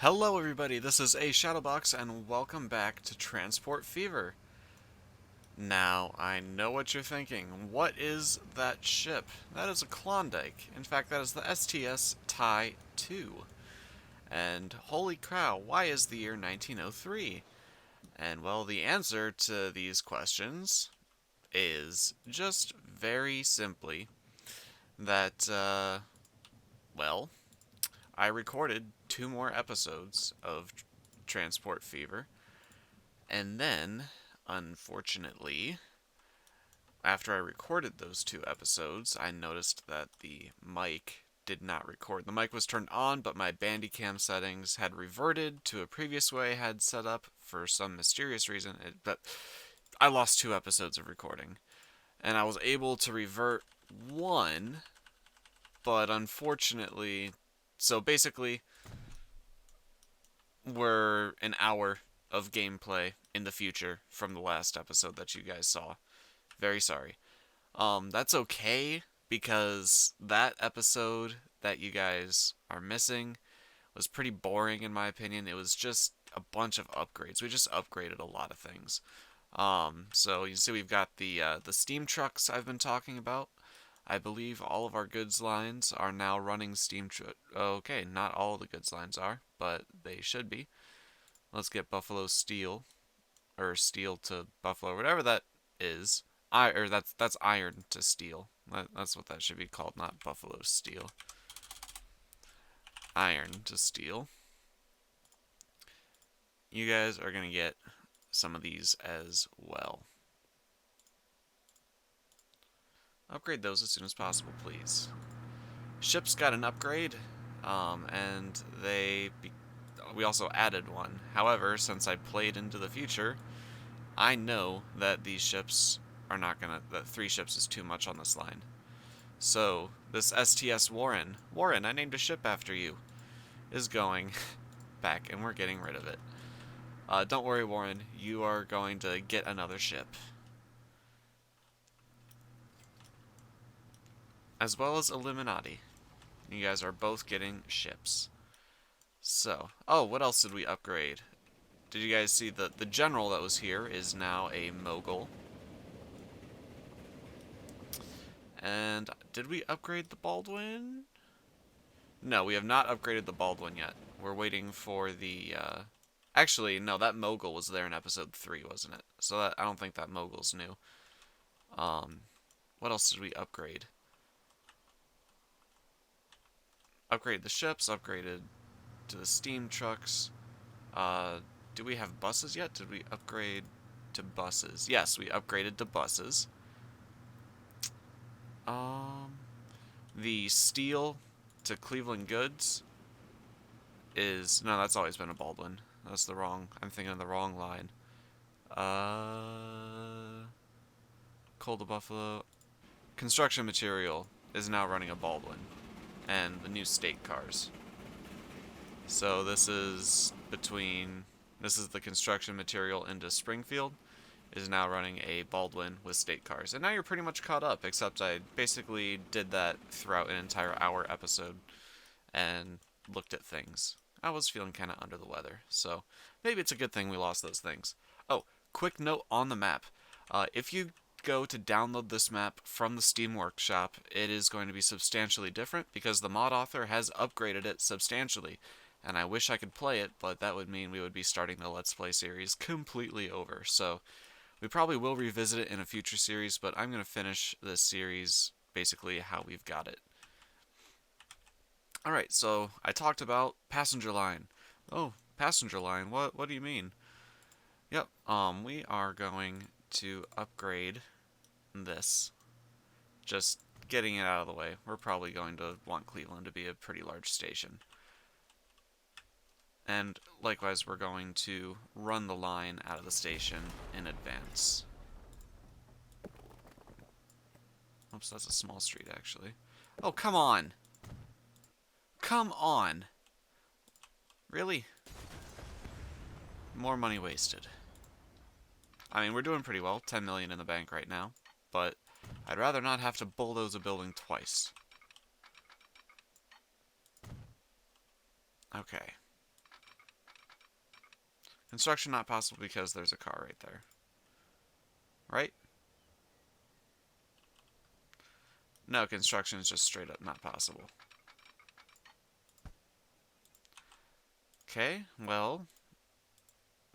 Hello everybody, this is A Shadowbox and welcome back to Transport Fever. Now, I know what you're thinking. What is that ship? That is a Klondike. In fact, that is the STS TIE 2. And holy cow, why is the year 1903? And well, the answer to these questions is just very simply that, well, I recorded 2 more episodes of Transport Fever. And then, unfortunately, after I recorded those 2 episodes, I noticed that the mic did not record. The mic was turned on, but my Bandicam settings had reverted to a previous way I had set up for some mysterious reason. But I lost 2 episodes of recording. And I was able to revert one, but unfortunately, so basically, we're an hour of gameplay in the future from the last episode that you guys saw. Very sorry. That's okay because that episode that you guys are missing was pretty boring in my opinion. It was just a bunch of upgrades. We just upgraded a lot of things. So you see we've got the steam trucks I've been talking about. I believe all of our goods lines are now running steam truck. Okay, not all the goods lines are, but they should be. Let's get Buffalo Steel or steel to Buffalo, whatever that is. Or that's iron to steel. That's what that should be called, not Buffalo Steel. Iron to steel. You guys are gonna get some of these as well. Upgrade those as soon as possible, please. Ships got an upgrade, and we also added one. However, since I played into the future, I know that these ships are not gonna. That 3 ships is too much on this line. So this STS Warren, I named a ship after you, is going back, and we're getting rid of it. Don't worry, Warren. You are going to get another ship, as well as Illuminati. You guys are both getting ships. So, oh, what else did we upgrade? Did you guys see the general that was here is now a Mogul? And did we upgrade the Baldwin? No, we have not upgraded the Baldwin yet. We're waiting for the, Actually, no, that Mogul was there in episode 3, wasn't it? So I don't think that Mogul's new. What else did we upgrade? Upgrade the ships, upgraded to the steam trucks. Do we have buses yet? Did we upgrade to buses? Yes, we upgraded to buses. The steel to Cleveland Goods is... No, that's always been a Baldwin. That's the wrong... I'm thinking of the wrong line. Coal to Buffalo. Construction material is now running a Baldwin. And the new state cars. So this is between... This is the construction material into Springfield. Is now running a Baldwin with state cars. And now you're pretty much caught up, except I basically did that throughout an entire hour episode and looked at things. I was feeling kind of under the weather, so maybe it's a good thing we lost those things. Oh, quick note on the map. If you go to download this map from the Steam Workshop, it is going to be substantially different because the mod author has upgraded it substantially. And I wish I could play it, but that would mean we would be starting the Let's Play series completely over. So we probably will revisit it in a future series, but I'm going to finish this series basically how we've got it. Alright, so I talked about passenger line. Oh, passenger line, what do you mean? Yep, we are going to upgrade this. Just getting it out of the way. We're probably going to want Cleveland to be a pretty large station. And likewise, we're going to run the line out of the station in advance. Oops, that's a small street, actually. Oh, come on! Come on! Really? More money wasted. I mean, we're doing pretty well. 10 million in the bank right now. But I'd rather not have to bulldoze a building twice. Okay. Construction not possible because there's a car right there. Right? No, construction is just straight up not possible. Okay, well,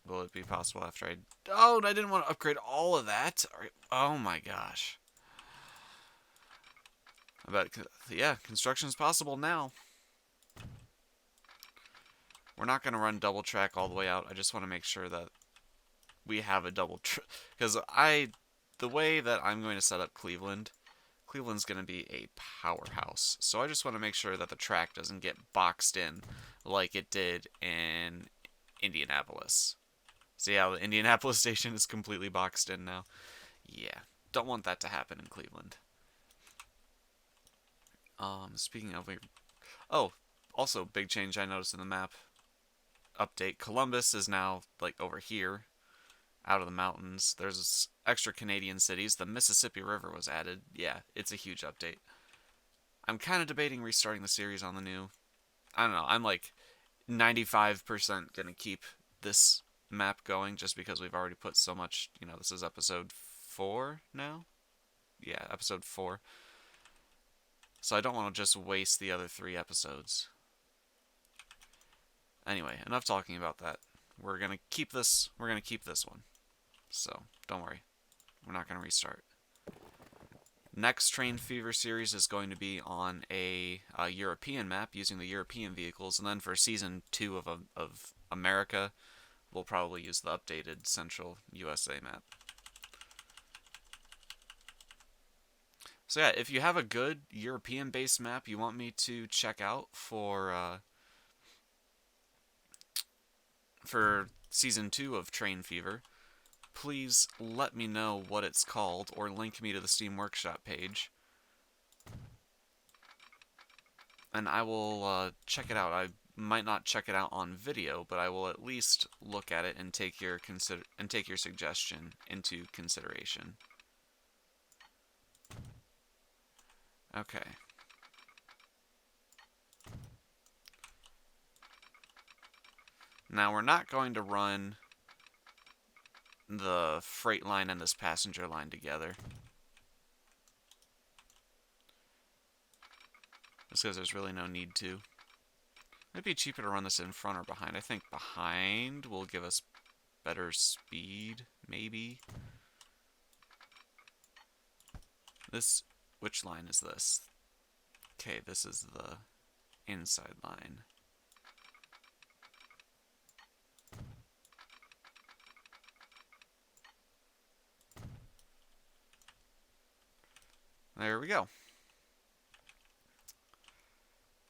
will it be possible after I... Oh, I didn't want to upgrade all of that. Oh my gosh. I bet, yeah, construction is possible now. We're not going to run double track all the way out. I just want to make sure that we have a double track. Because the way that I'm going to set up Cleveland's going to be a powerhouse. So I just want to make sure that the track doesn't get boxed in like it did in Indianapolis. See how the Indianapolis station is completely boxed in now? Yeah, don't want that to happen in Cleveland. Speaking of... Oh, also, big change I noticed in the map. Update. Columbus is now, like, over here. Out of the mountains. There's extra Canadian cities. The Mississippi River was added. Yeah, it's a huge update. I'm kind of debating restarting the series on the new... I don't know. I'm like 95% going to keep this map going just because we've already put so much... You know, this is episode 4 now? Yeah, episode 4. So I don't want to just waste the other 3 episodes. Anyway, enough talking about that. We're going to keep this one. So, don't worry. We're not going to restart. Next Train Fever series is going to be on a European map using the European vehicles, and then for Season 2 of America, we'll probably use the updated Central USA map. So yeah, if you have a good European-based map you want me to check out for Season 2 of Train Fever, please let me know what it's called or link me to the Steam Workshop page. And I will check it out. I might not check it out on video, but I will at least look at it and take your suggestion into consideration. Okay. Now we're not going to run the freight line and this passenger line together. Just because there's really no need to. It'd be cheaper to run this in front or behind. I think behind will give us better speed, maybe. Which line is this? Okay, this is the inside line. There we go.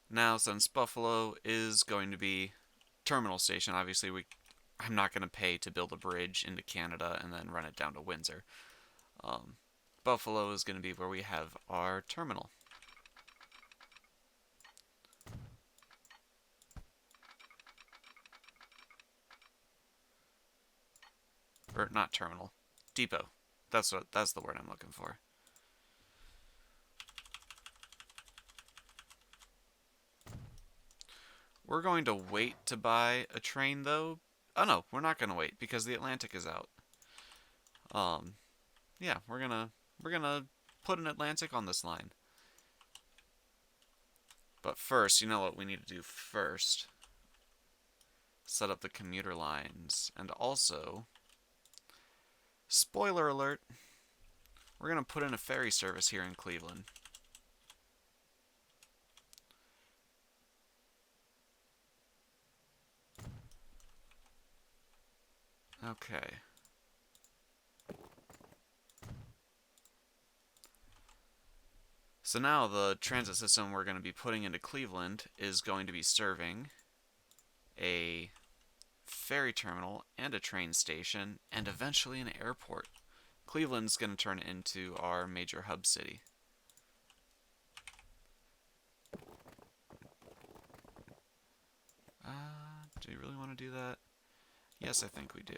Now, since Buffalo is going to be terminal station, obviously I'm not going to pay to build a bridge into Canada and then run it down to Windsor. Buffalo is going to be where we have our terminal. Or not terminal, depot. That's the word I'm looking for. We're going to wait to buy a train, though. Oh no, we're not going to wait because the Atlantic is out. Yeah, we're gonna put an Atlantic on this line. But first, you know what we need to do first? Set up the commuter lines, and also, spoiler alert, we're gonna put in a ferry service here in Cleveland. Okay. So now the transit system we're going to be putting into Cleveland is going to be serving a ferry terminal and a train station and eventually an airport. Cleveland's going to turn into our major hub city. Do we really want to do that? Yes, I think we do.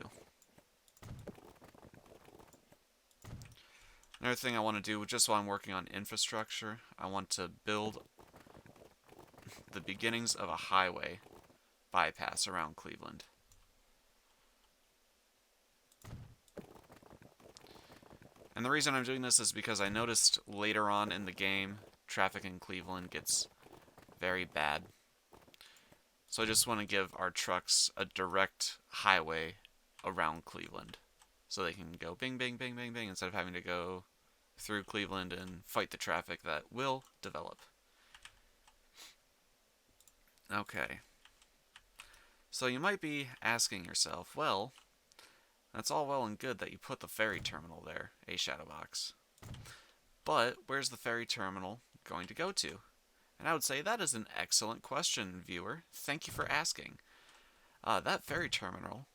Another thing I want to do, just while I'm working on infrastructure, I want to build the beginnings of a highway bypass around Cleveland. And the reason I'm doing this is because I noticed later on in the game, traffic in Cleveland gets very bad. So I just want to give our trucks a direct highway around Cleveland. So they can go bing, bing, bing, bing, bing, instead of having to go through Cleveland and fight the traffic that will develop. Okay. So you might be asking yourself, well, that's all well and good that you put the ferry terminal there, a Shadowbox. But where's the ferry terminal going to go to? And I would say that is an excellent question, viewer. Thank you for asking. That ferry terminal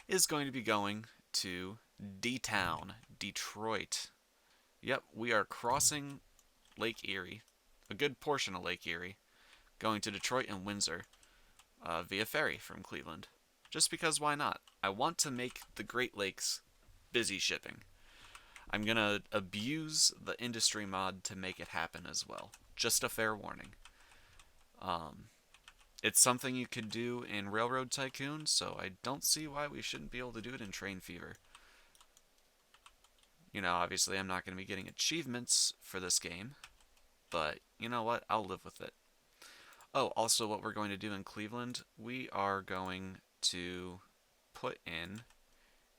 is going to be going to D-Town, Detroit. Yep, we are crossing Lake Erie, a good portion of Lake Erie, going to Detroit and Windsor via ferry from Cleveland. Just because why not? I want to make the Great Lakes busy shipping. I'm going to abuse the industry mod to make it happen as well. Just a fair warning. It's something you could do in Railroad Tycoon, so I don't see why we shouldn't be able to do it in Train Fever. You know, obviously I'm not going to be getting achievements for this game, but you know what? I'll live with it. Oh, also what we're going to do in Cleveland, we are going to put in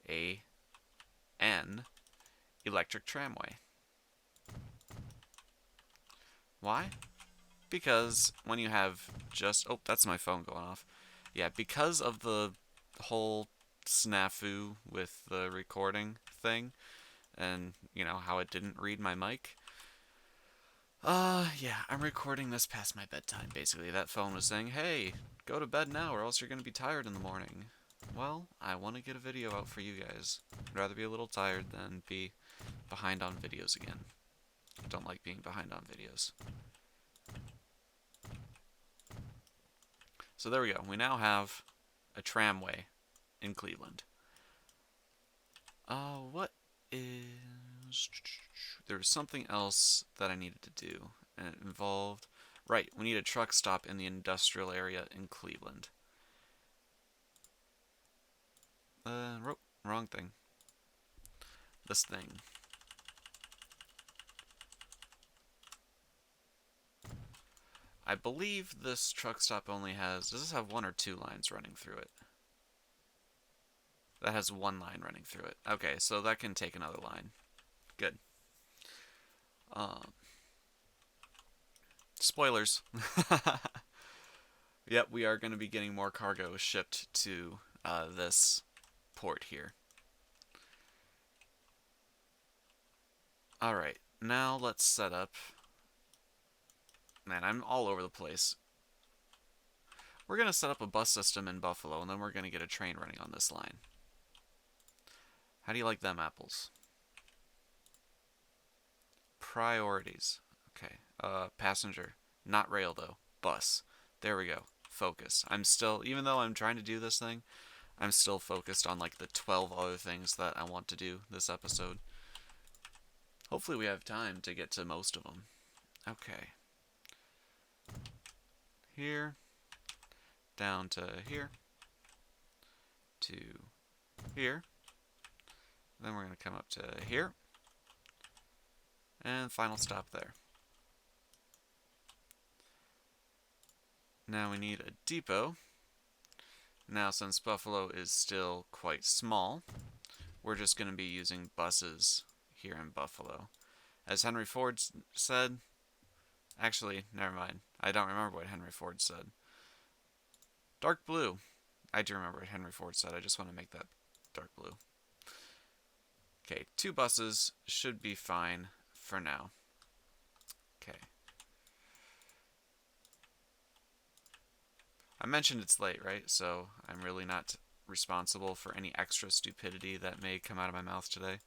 an electric tramway. Why? Because when you have just... Oh, that's my phone going off. Yeah, because of the whole snafu with the recording thing, and, you know, how it didn't read my mic. Yeah, I'm recording this past my bedtime, basically. That phone was saying, hey, go to bed now or else you're going to be tired in the morning. Well, I want to get a video out for you guys. I'd rather be a little tired than be behind on videos again. I don't like being behind on videos. So there we go. We now have a tramway in Cleveland. What is... There was something else that I needed to do, and it involved... Right, we need a truck stop in the industrial area in Cleveland. Wrong thing. This thing. I believe this truck stop only has... Does this have 1 or 2 lines running through it? That has 1 line running through it. Okay, so that can take another line. Good. Spoilers. Yep, we are going to be getting more cargo shipped to this port here. Alright, now let's set up... Man, I'm all over the place. We're going to set up a bus system in Buffalo, and then we're going to get a train running on this line. How do you like them apples? Priorities. Okay. Passenger. Not rail, though. Bus. There we go. Focus. I'm still, even though I'm trying to do this thing, I'm still focused on like the 12 other things that I want to do this episode. Hopefully we have time to get to most of them. Okay. Here. Down to here. To here. Then we're going to come up to here. And final stop there. Now we need a depot. Now since Buffalo is still quite small, we're just going to be using buses here in Buffalo. As Henry Ford said... Actually, never mind. I don't remember what Henry Ford said. Dark blue. I do remember what Henry Ford said. I just want to make that dark blue. Okay, 2 buses should be fine for now. Okay. I mentioned it's late, right? So I'm really not responsible for any extra stupidity that may come out of my mouth today.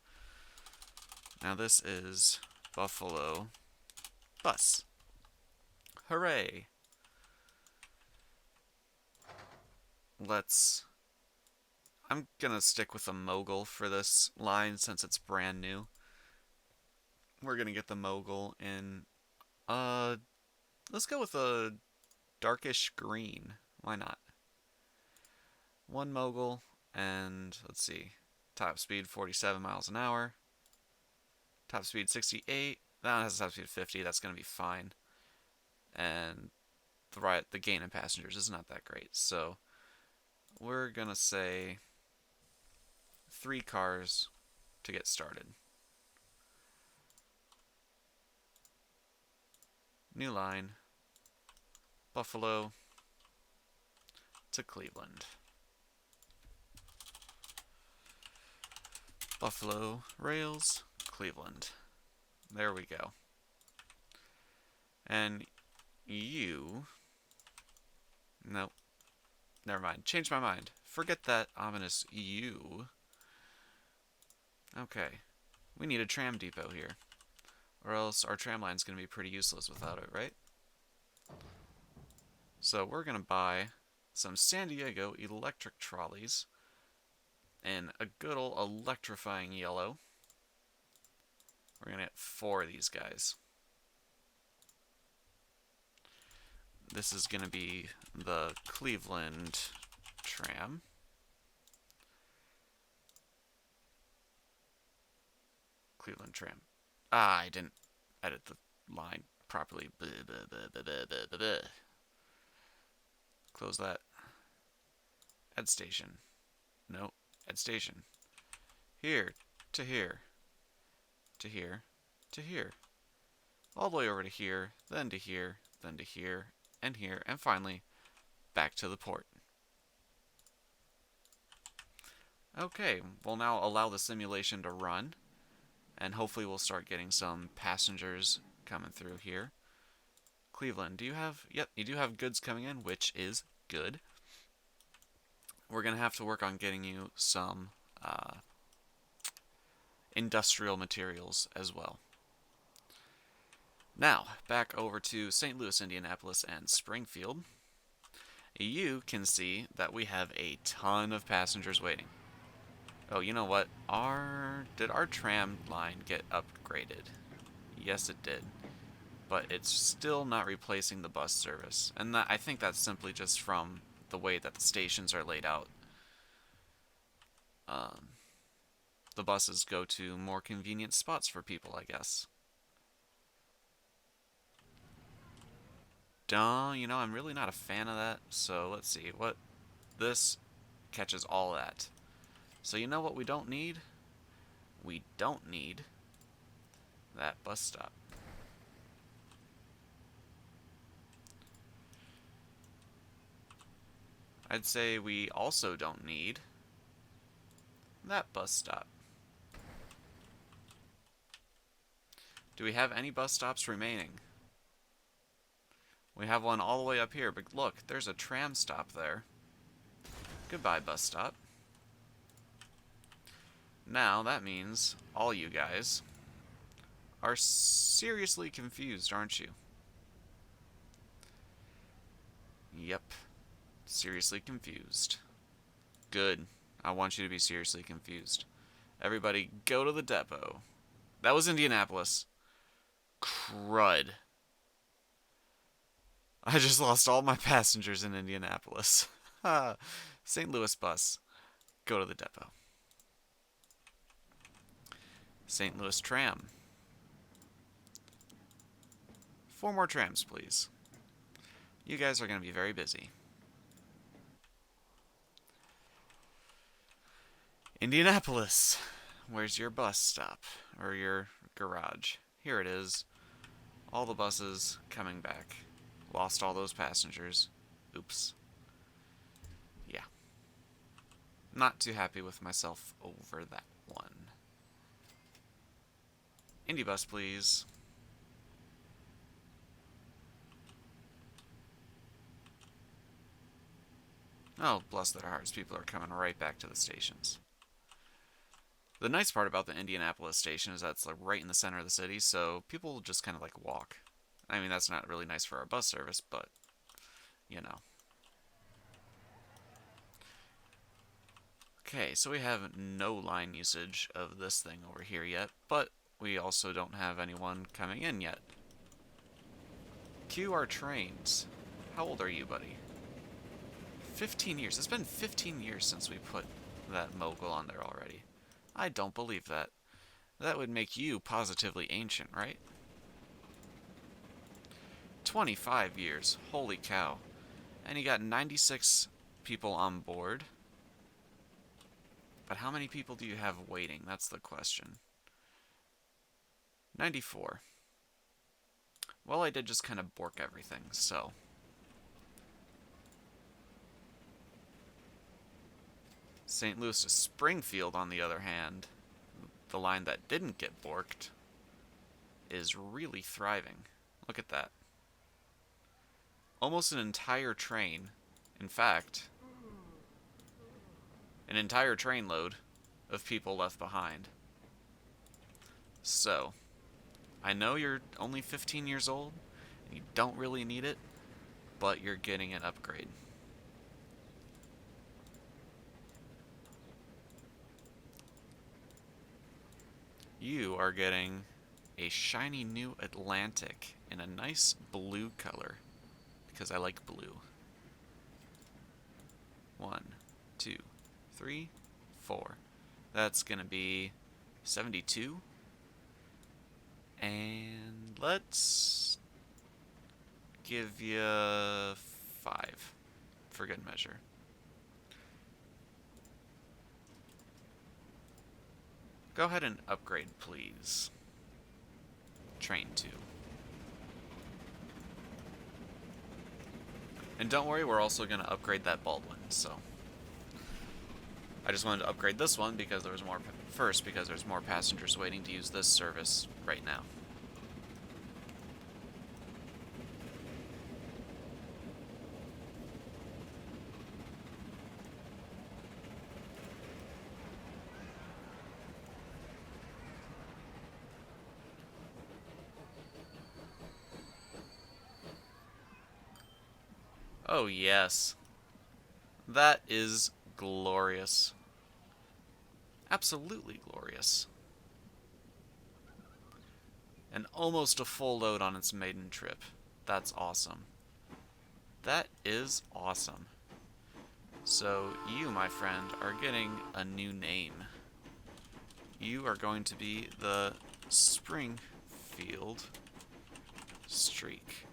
Now this is Buffalo bus. Hooray! I'm gonna stick with a mogul for this line since it's brand new. We're gonna get the mogul in, let's go with a darkish green. Why not? 1 mogul, and let's see. Top speed 47 miles an hour. Top speed 68. That one has a top speed of 50. That's going to be fine. And the gain in passengers is not that great. So we're going to say 3 cars to get started. New line. Buffalo to Cleveland. Buffalo, Rails, Cleveland. There we go. And you... Nope. Never mind. Change my mind. Forget that ominous you. Okay. We need a tram depot here. Or else our tram line's going to be pretty useless without it, right? So we're going to buy some San Diego electric trolleys in a good old electrifying yellow. We're going to get 4 of these guys. This is going to be the Cleveland tram. Cleveland tram. Ah, I didn't edit the line properly. Close that. Add station. No, add station. Here, to here, to here, to here. All the way over to here, then to here, then to here, and here, and finally, back to the port. Okay, we'll now allow the simulation to run, and hopefully we'll start getting some passengers coming through here. Cleveland, do you have... Yep, you do have goods coming in, which is good. We're going to have to work on getting you some industrial materials as well. Now, back over to St. Louis, Indianapolis, and Springfield. You can see that we have a ton of passengers waiting. Oh, you know what? Did our tram line get upgraded? Yes, it did. But it's still not replacing the bus service. And I think that's simply just from the way that the stations are laid out. The buses go to more convenient spots for people, I guess. Duh, you know, I'm really not a fan of that. So let's see what this catches all that. So you know what we don't need? We don't need that bus stop. I'd say we also don't need that bus stop. Do we have any bus stops remaining? We have one all the way up here, but look, there's a tram stop there. Goodbye, bus stop. Now, that means all you guys are seriously confused, aren't you? Yep. Seriously confused. Good. I want you to be seriously confused. Everybody, go to the depot. That was Indianapolis. Crud. I just lost all my passengers in Indianapolis. St. Louis bus. Go to the depot. St. Louis tram. 4 more trams, please. You guys are going to be very busy. Indianapolis. Where's your bus stop? Or your garage? Here it is. All the buses coming back. Lost all those passengers. Oops. Yeah. Not too happy with myself over that one. Indy bus, please. Oh, bless their hearts. People are coming right back to the stations. The nice part about the Indianapolis station is that it's like right in the center of the city, so people just kind of like walk. I mean, that's not really nice for our bus service, but, you know. Okay, so we have no line usage of this thing over here yet, but we also don't have anyone coming in yet. Cue our trains. How old are you, buddy? 15 years. It's been 15 years since we put that mogul on there already. I don't believe that. That would make you positively ancient, right? 25 years. Holy cow. And you got 96 people on board. But how many people do you have waiting? That's the question. 94. Well, I did just kind of bork everything, so. St. Louis to Springfield, on the other hand, the line that didn't get borked, is really thriving. Look at that. Almost an entire train. In fact, an entire train load of people left behind. So, I know you're only 15 years old, and you don't really need it, but you're getting an upgrade. You are getting a shiny new Atlantic in a nice blue color, because I like blue. 1, 2, 3, 4. That's gonna be 72. And let's give you 5 for good measure. Go ahead and upgrade, please. Train 2. And don't worry, we're also going to upgrade that Baldwin, so. I just wanted to upgrade this one because there was more, first, because there's more passengers waiting to use this service right now. Oh, yes. That is glorious. Absolutely glorious. And almost a full load on its maiden trip. That's awesome. That is awesome. So you, my friend, are getting a new name. You are going to be the Springfield Streak.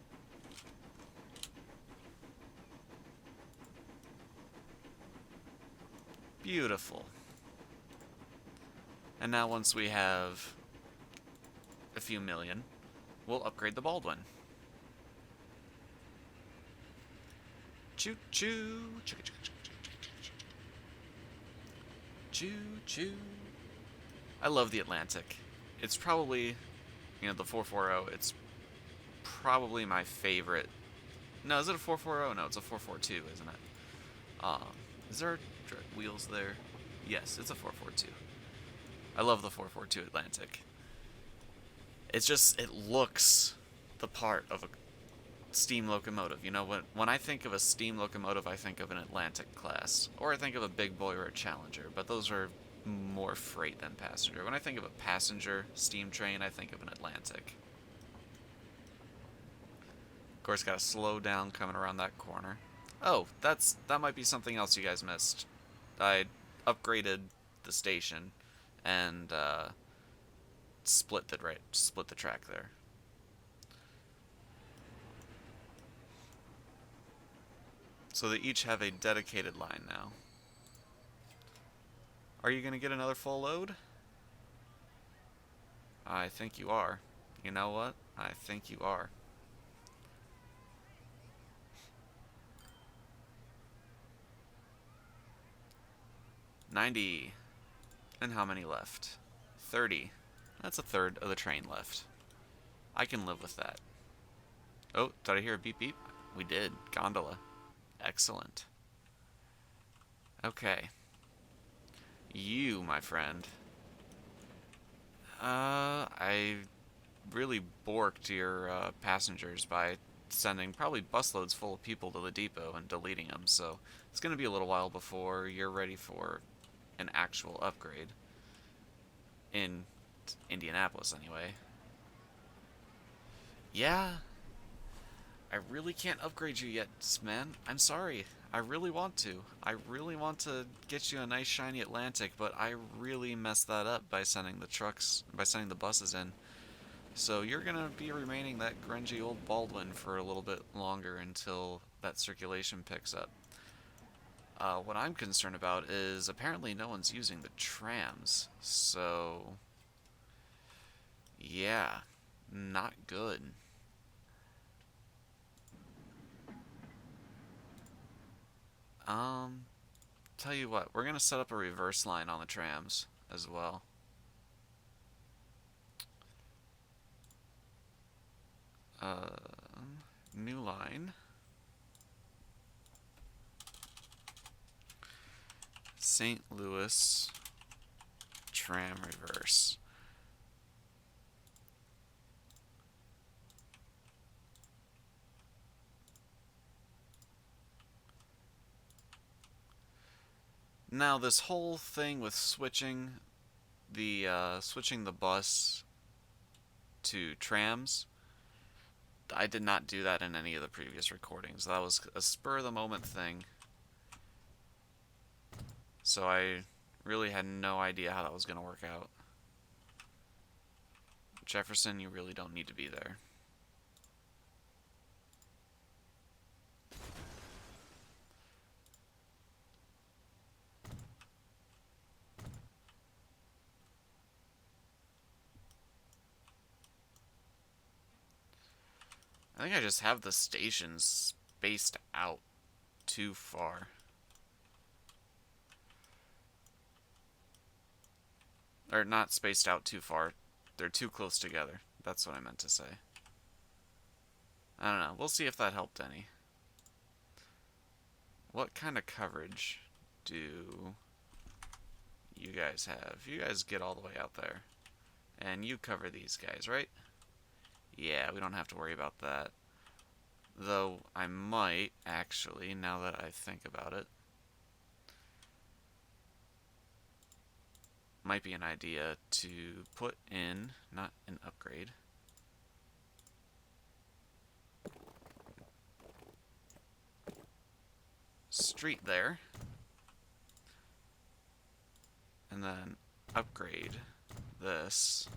Beautiful. And now once we have a few million, we'll upgrade the Baldwin. Choo choo. Choo choo. I love the Atlantic. It's probably, the 440, it's probably my favorite. No, is it a 440? No, it's a 442, isn't it? Is there wheels there? Yes, it's a 442. I love the 442 Atlantic. It's just, it looks the part of a steam locomotive. You know, when I think of a steam locomotive, I think of an Atlantic class. Or I think of a big boy or a Challenger, but those are more freight than passenger. When I think of a passenger steam train, I think of an Atlantic. Of course, gotta slow down coming around that corner. Oh, that might be something else you guys missed. I upgraded the station and split the track there. So they each have a dedicated line now. Are you gonna get another full load? I think you are. You know what? I think you are. $90. And how many left? 30. That's a third of the train left. I can live with that. Oh, did I hear a beep beep? We did. Gondola. Excellent. Okay. You, my friend. I really borked your passengers by sending probably busloads full of people to the depot and deleting them, so it's going to be a little while before you're ready for an actual upgrade. In Indianapolis, anyway. Yeah. I really can't upgrade you yet, man. I'm sorry. I really want to. I really want to get you a nice shiny Atlantic, but I really messed that up by sending the buses in. So you're gonna be remaining that grungy old Baldwin for a little bit longer until that circulation picks up. What I'm concerned about is apparently no one's using the trams, so yeah, not good. Um, Tell you what, we're gonna set up a reverse line on the trams as well. Uh, New line. St. Louis tram reverse. Now this whole thing with switching the bus to trams, I did not do that in any of the previous recordings. That was a spur of the moment thing. So I really had no idea how that was going to work out. Jefferson, you really don't need to be there. I think I just have the stations spaced out too far. Or not spaced out too far. They're too close together. That's what I meant to say. I don't know. We'll see if that helped any. What kind of coverage do you guys have? You guys get all the way out there. And you cover these guys, right? Yeah, we don't have to worry about that. Though I might, actually, now that I think about it. Might be an idea to put in, not an upgrade. Street there. And then upgrade this.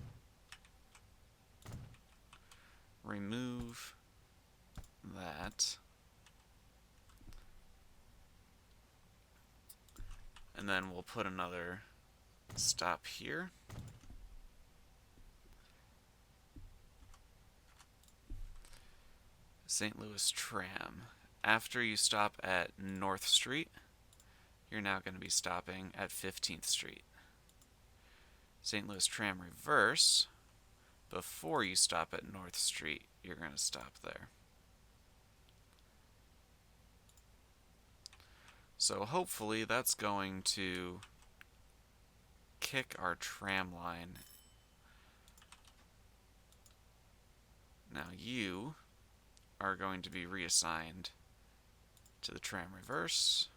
Remove that. And then we'll put another stop here. St. Louis tram. After you stop at North Street, you're now going to be stopping at 15th Street. St. Louis tram reverse. Before you stop at North Street, you're going to stop there. So hopefully that's going to kick our tram line. Now you are going to be reassigned to the tram reverse.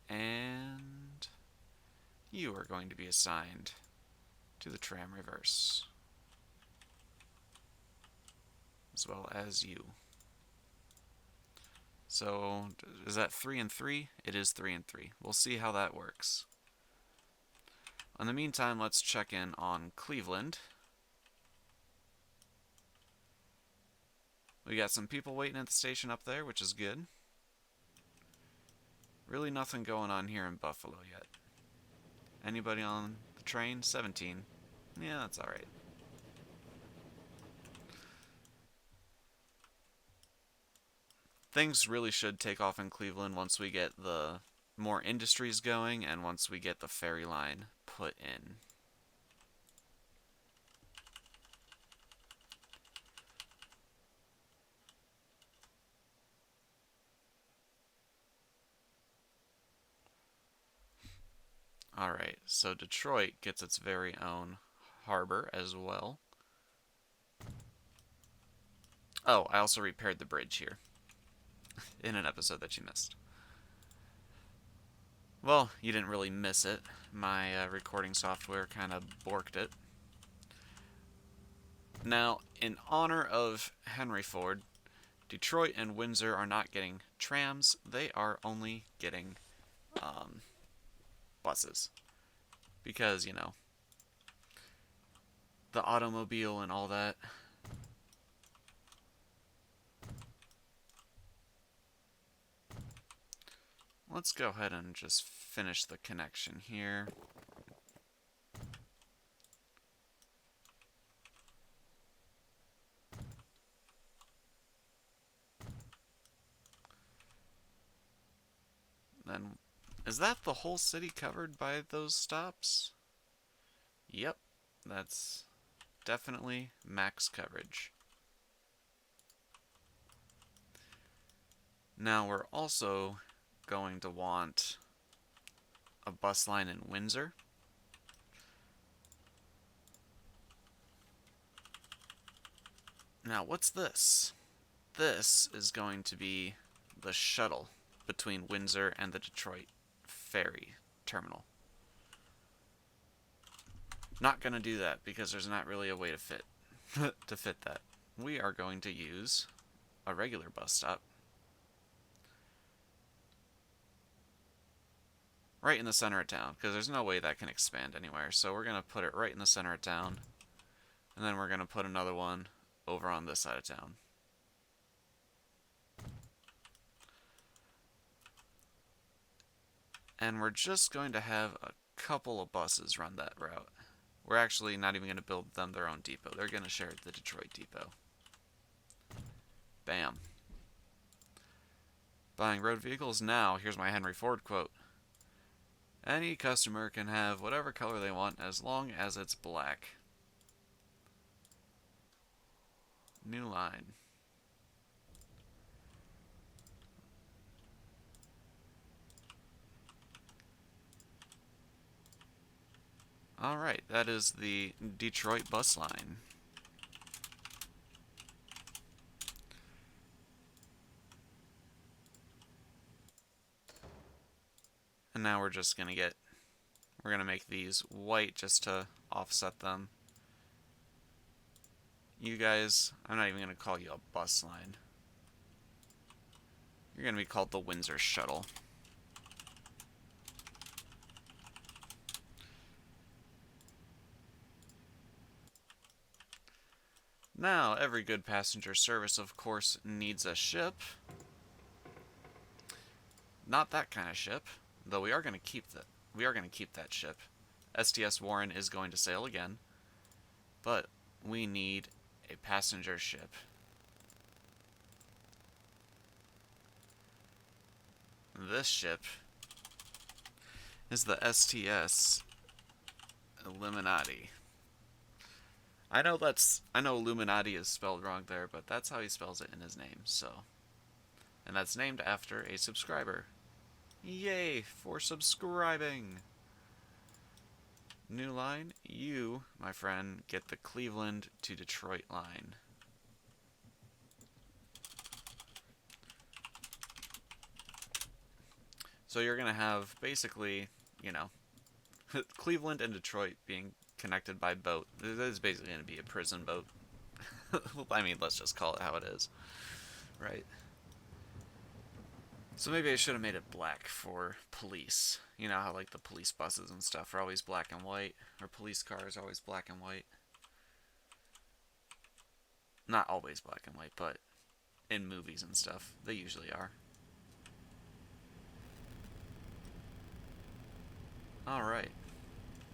And you are going to be assigned to the tram reverse. As well as you. So, is that 3 and 3? It is 3 and 3. We'll see how that works. In the meantime, let's check in on Cleveland. We got some people waiting at the station up there, which is good. Really nothing going on here in Buffalo yet. Anybody on the train? 17. Yeah, that's alright. Things really should take off in Cleveland once we get the more industries going and once we get the ferry line put in. Alright, so Detroit gets its very own harbor as well. Oh, I also repaired the bridge here in an episode that you missed. Well, you didn't really miss it. My recording software kind of borked it. Now, in honor of Henry Ford, Detroit and Windsor are not getting trams. They are only getting buses. Because, you know, the automobile and all that. Let's go ahead and just finish the connection here. Then, is that the whole city covered by those stops? Yep, that's definitely max coverage. Now we're also going to want a bus line in Windsor. Now what's this? This is going to be the shuttle between Windsor and the Detroit ferry terminal. Not going to do that because there's not really a way to fit that. We are going to use a regular bus stop right in the center of town, because there's no way that can expand anywhere. So we're going to put it right in the center of town, and then we're going to put another one over on this side of town. And we're just going to have a couple of buses run that route. We're actually not even going to build them their own depot. They're going to share the Detroit depot. Bam. Buying road vehicles now. Here's my Henry Ford quote. Any customer can have whatever color they want as long as it's black. New line. Alright, that is the Detroit bus line. And now we're just going to make these white just to offset them. You guys, I'm not even going to call you a bus line. You're going to be called the Windsor Shuttle. Now, every good passenger service, of course, needs a ship. Not that kind of ship, though we are going to keep that. We are going to keep that ship. STS Warren is going to sail again, but we need a passenger ship. This ship is the STS Illuminati. I know Illuminati is spelled wrong there, but that's how he spells it in his name, so. And that's named after a subscriber. Yay for subscribing! New line, you, my friend, get the Cleveland to Detroit line. So you're going to have basically, you know, Cleveland and Detroit being connected by boat. This is basically going to be a prison boat. I mean, let's just call it how it is. Right? So maybe I should have made it black for police. You know how, like, the police buses and stuff are always black and white, or police cars are always black and white. Not always black and white, but in movies and stuff, they usually are. Alright.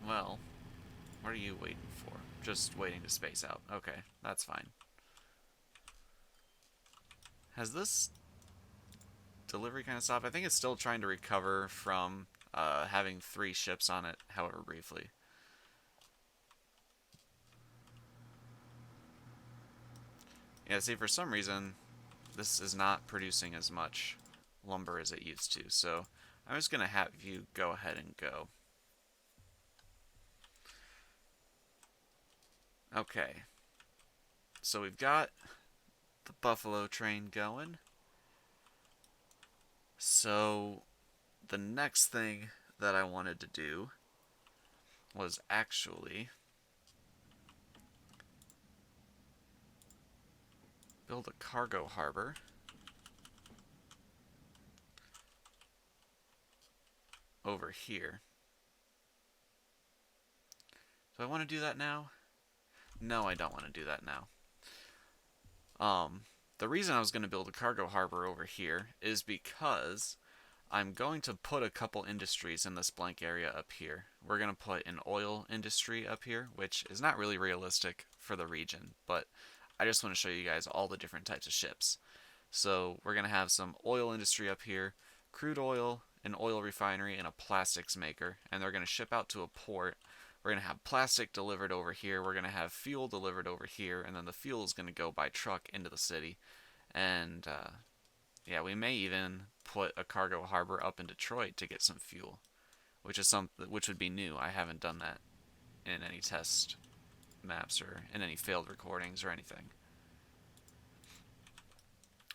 Well, what are you waiting for? Just waiting to space out. Okay, that's fine. Has this delivery kind of stopped? I think it's still trying to recover from having 3 ships on it, however briefly. Yeah, see, for some reason, this is not producing as much lumber as it used to, so I'm just going to have you go ahead and go. Okay. So we've got the Buffalo train going. So the next thing that I wanted to do was actually build a cargo harbor. over here. Do I want to do that now? No, I don't want to do that now. The reason I was going to build a cargo harbor over here is because I'm going to put a couple industries in this blank area up here. We're going to put an oil industry up here, which is not really realistic for the region, but I just want to show you guys all the different types of ships. So we're going to have some oil industry up here, crude oil, an oil refinery, and a plastics maker, and they're going to ship out to a port. We're going to have plastic delivered over here, we're going to have fuel delivered over here, and then the fuel is going to go by truck into the city. And yeah, we may even put a cargo harbor up in Detroit to get some fuel, which would be new. I haven't done that in any test maps or in any failed recordings or anything.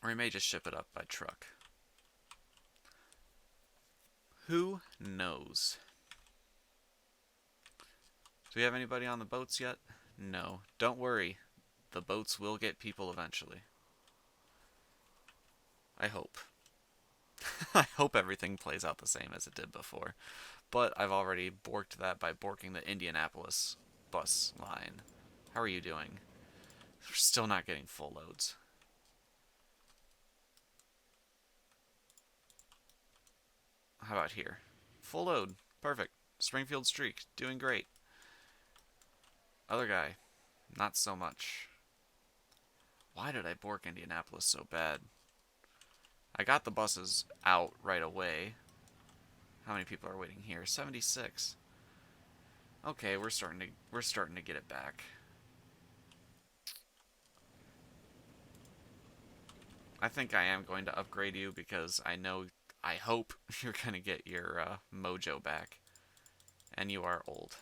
Or we may just ship it up by truck. Who knows? Do we have anybody on the boats yet? No. Don't worry. The boats will get people eventually. I hope. I hope everything plays out the same as it did before. But I've already borked that by borking the Indianapolis bus line. How are you doing? We're still not getting full loads. How about here? Full load. Perfect. Springfield Streak. Doing great. Other guy. Not so much. Why did I bork Indianapolis so bad? I got the buses out right away. How many people are waiting here? 76. Okay, we're starting to get it back. I think I am going to upgrade you because I hope you're going to get your mojo back. And you are old.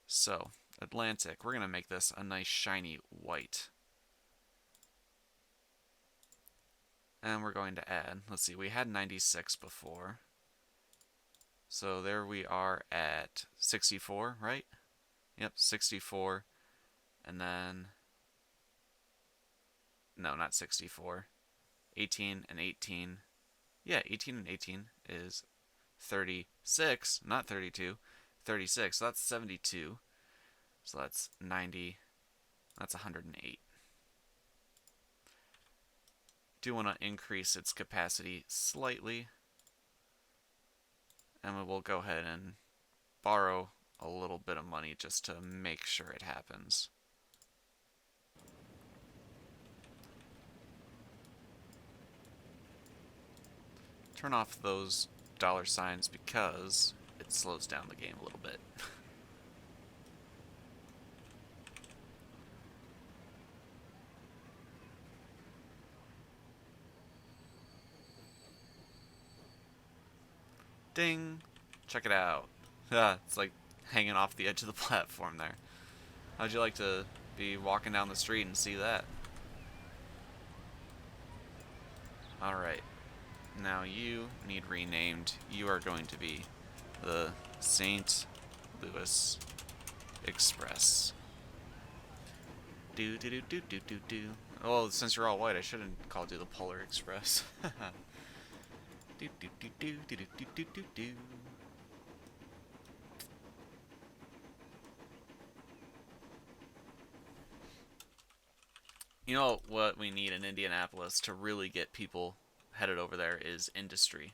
So, Atlantic, we're going to make this a nice shiny white. And we're going to add, let's see, we had 96 before. So there we are at 64, right? Yep, 64. And then, no, not 64. 18 and 18. Yeah, 18 and 18 is 36, not 32. 36, so that's 72. So that's 90. That's 108. Do want to increase its capacity slightly. And we will go ahead and borrow a little bit of money just to make sure it happens. Turn off those dollar signs because it slows down the game a little bit. Ding! Check it out. It's like hanging off the edge of the platform there. How'd you like to be walking down the street and see that? Alright. Now you need renamed. You are going to be the St. Louis Express. Do do do do do do do. Well, since you're all white, I shouldn't call you the Polar Express. Do do do do do do do do do. You know what we need in Indianapolis to really get people headed over there is industry.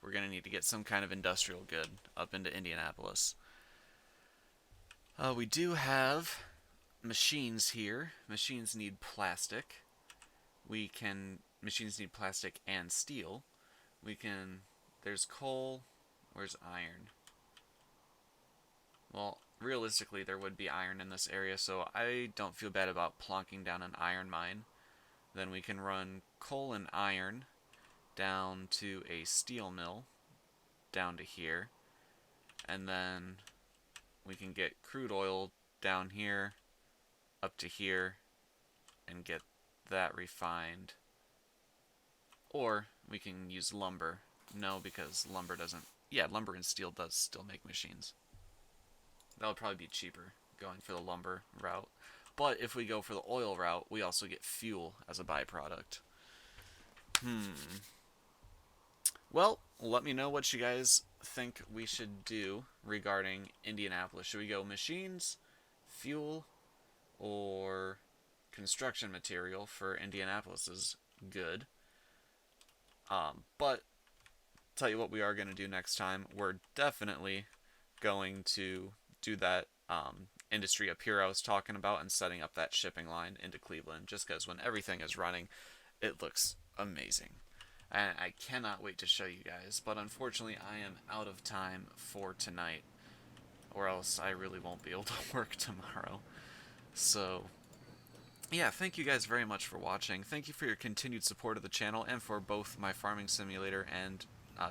We're going to need to get some kind of industrial good up into Indianapolis. We do have machines here. Machines need plastic. Machines need plastic and steel. There's coal. Where's iron? Well, realistically, there would be iron in this area, so I don't feel bad about plonking down an iron mine. Then we can run coal and iron down to a steel mill, down to here. And then we can get crude oil down here, up to here, and get that refined. Or we can use lumber. No, because lumber doesn't... Yeah, lumber and steel does still make machines. That would probably be cheaper, going for the lumber route. But if we go for the oil route, we also get fuel as a byproduct. Well, let me know what you guys think we should do regarding Indianapolis. Should we go machines, fuel, or construction material for Indianapolis is good. But tell you what we are going to do next time. We're definitely going to do that industry up here I was talking about and setting up that shipping line into Cleveland, just because when everything is running, it looks amazing. And I cannot wait to show you guys, but unfortunately I am out of time for tonight, or else I really won't be able to work tomorrow. So, yeah, thank you guys very much for watching. Thank you for your continued support of the channel and for both my Farming Simulator and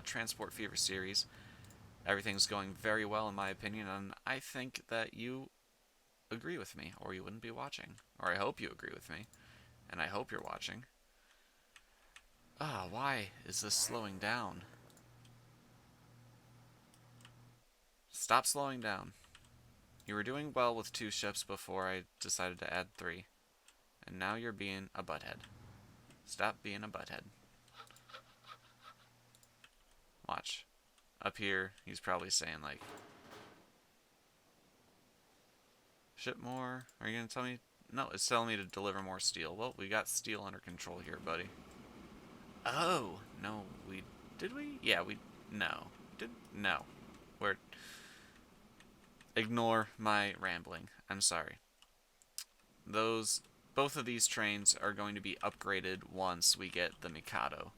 Transport Fever series. Everything's going very well in my opinion, and I think that you agree with me, or you wouldn't be watching. Or I hope you agree with me, and I hope you're watching. Why is this slowing down? Stop slowing down. You were doing well with 2 ships before I decided to add 3. And now you're being a butthead. Stop being a butthead. Watch. Up here, he's probably saying, like, ship more? Are you going to tell me? No, it's telling me to deliver more steel. Well, we got steel under control here, buddy. Oh, no, did we? Yeah, no. No. Ignore my rambling. I'm sorry. Both of these trains are going to be upgraded once we get the Mikado.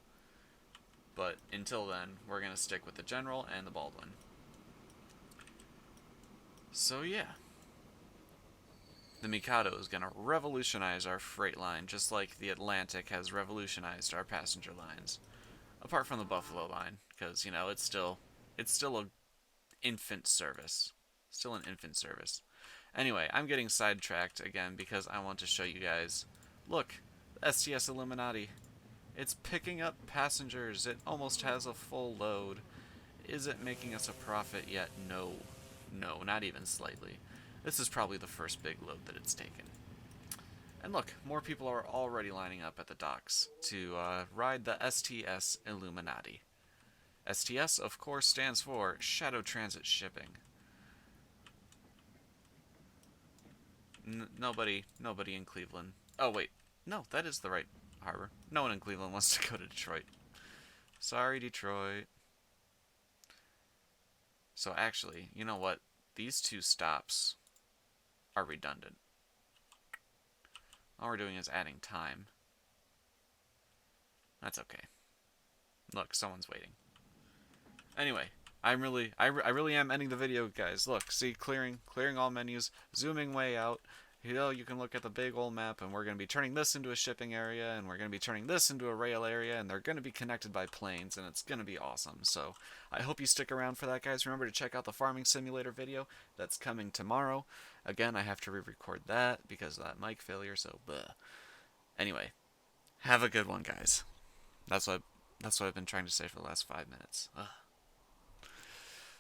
But until then, we're going to stick with the General and the Baldwin. So yeah. The Mikado is going to revolutionize our freight line, just like the Atlantic has revolutionized our passenger lines. Apart from the Buffalo line, because, you know, it's still a infant service. Still an infant service. Anyway, I'm getting sidetracked again because I want to show you guys. Look, the STS Illuminati. It's picking up passengers. It almost has a full load. Is it making us a profit yet? No. No, not even slightly. This is probably the first big load that it's taken. And look, more people are already lining up at the docks to ride the STS Illuminati. STS, of course, stands for Shadow Transit Shipping. Nobody in Cleveland. Oh, wait. No, that is the right harbor. No one in Cleveland wants to go to Detroit. Sorry, Detroit. So actually, you know what? These 2 stops are redundant. All we're doing is adding time. That's okay. Look, someone's waiting. Anyway, I really am ending the video, guys. Look, see, clearing all menus, zooming way out. You know, you can look at the big old map, and we're going to be turning this into a shipping area, and we're going to be turning this into a rail area, and they're going to be connected by planes, and it's going to be awesome. So, I hope you stick around for that, guys. Remember to check out the Farming Simulator video that's coming tomorrow. Again, I have to re-record that because of that mic failure, so bleh. Anyway, have a good one, guys. That's what I've been trying to say for the last 5 minutes. Ugh.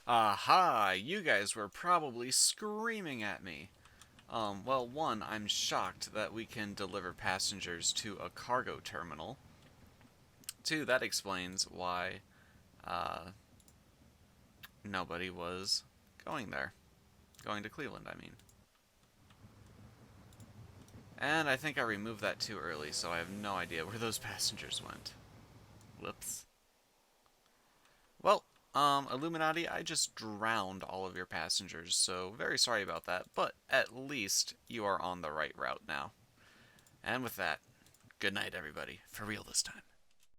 Aha! You guys were probably screaming at me. Well, one, I'm shocked that we can deliver passengers to a cargo terminal. 2, that explains why, nobody was going there. Going to Cleveland, I mean. And I think I removed that too early, so I have no idea where those passengers went. Whoops. Well, Illuminati, I just drowned all of your passengers, so very sorry about that, but at least you are on the right route now. And with that, good night, everybody. For real this time.